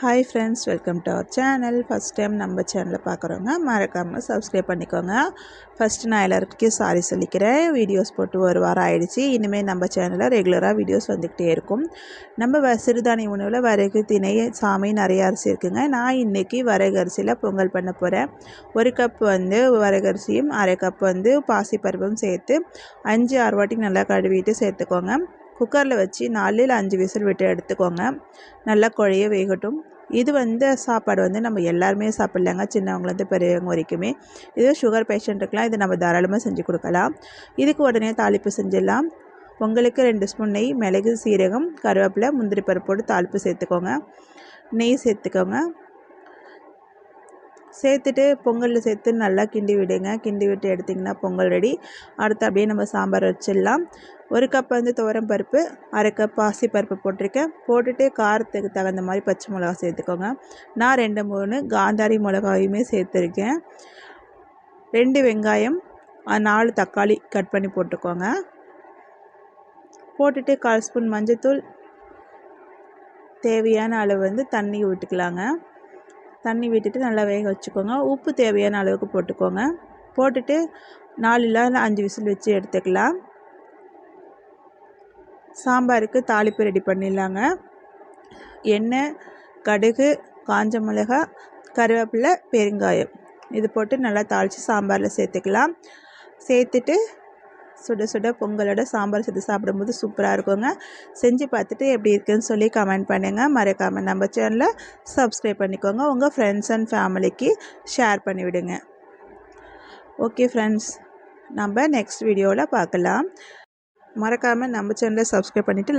Hi friends, welcome to our channel. First time நம்ம சேனலை பார்க்குறவங்க மறக்காமல் சப்ஸ்கிரைப் பண்ணிக்கோங்க. ஃபஸ்ட்டு நான் எல்லாருக்கும் சாரி சொல்லிக்கிறேன். வீடியோஸ் போட்டு ஒரு வாரம் ஆயிடுச்சு. இனிமேல் நம்ம சேனலில் ரெகுலராக வீடியோஸ் வந்துக்கிட்டே இருக்கும். நம்ம சிறுதானிய உணவில் வரகு, திணை, சாமை நிறைய அரிசி இருக்குங்க. நான் இன்றைக்கி வரகு அரிசியில் பொங்கல் பண்ண போகிறேன். 1 கப் வரகரிசியும் 1/2 கப் பாசிப்பருப்பும் சேர்த்து 5-6 வாட்டி நல்லா கழுவிட்டு சேர்த்துக்கோங்க. குக்கரில் வச்சு 4 இல்லை 5 விசில் விட்டு எடுத்துக்கோங்க. நல்லா குழைய வேகட்டும். இது சாப்பாடு நம்ம எல்லாருமே சாப்பிட்லாங்க, சின்னவங்கலேருந்து பெரியவங்க வரைக்குமே. இது சுகர் பேஷண்ட்டுக்கெலாம் இது நம்ம தாராளமாக செஞ்சு கொடுக்கலாம். இதுக்கு உடனே தாளிப்பு செஞ்சிடலாம். பொங்கலுக்கு 2 ஸ்பூன் நெய், மிளகு, சீரகம், கருவேப்பிலை, முந்திரி பருப்போடு தாளிப்பு சேர்த்துக்கோங்க. நெய் சேர்த்துக்கோங்க. சேர்த்துட்டு பொங்கலில் சேர்த்து நல்லா கிண்டி விடுங்க. கிண்டி விட்டு எடுத்திங்கன்னா பொங்கல் ரெடி. அடுத்து அப்படியே நம்ம சாம்பார் வச்சிடலாம். 1 கப் துவரம் பருப்பு, 1/2 கப் பாசிப்பருப்பு போட்டிருக்கேன். போட்டுட்டு காரத்துக்கு தகுந்த மாதிரி பச்சை மிளகா சேர்த்துக்கோங்க. நான் 2-3 காந்தாரி மிளகாயுமே சேர்த்துருக்கேன். 2 வெங்காயம், 4 தக்காளி கட் பண்ணி போட்டுக்கோங்க. போட்டுட்டு 1/4 ஸ்பூன் மஞ்சத்தூள், தேவையான அளவு தண்ணி விட்டுக்கலாங்க. தண்ணி விட்டுட்டு நல்லா வேக வச்சுக்கோங்க. உப்பு தேவையான அளவுக்கு போட்டுக்கோங்க. போட்டுட்டு 4 இல்லை 5 விசில் வச்சு எடுத்துக்கலாம். சாம்பாருக்கு தாளிப்பு ரெடி பண்ணிடலாங்க. எண்ணெய், கடுகு, காஞ்ச மிளகாய், கருவேப்பிலை, பெருங்காயம் இது போட்டு நல்லா தாளித்து சாம்பாரில் சேர்த்துக்கலாம். சேர்த்துட்டு சுட சுட பொங்கலோட சாம்பார் சேர்த்து சாப்பிடும்போது சூப்பராக இருக்குங்க. செஞ்சு பார்த்துட்டு எப்படி இருக்குதுன்னு சொல்லி கமெண்ட் பண்ணுங்கள். மறக்காமல் நம்ம சேனலை சப்ஸ்கிரைப் பண்ணிக்கோங்க. உங்கள் ஃப்ரெண்ட்ஸ் அண்ட் ஃபேமிலிக்கு ஷேர் பண்ணிவிடுங்க. ஓகே ஃப்ரெண்ட்ஸ், நம்ம நெக்ஸ்ட் வீடியோவில் பார்க்கலாம். மறக்காமல் நம்ம சேனலை சப்ஸ்கிரைப் பண்ணிவிட்டு லைக்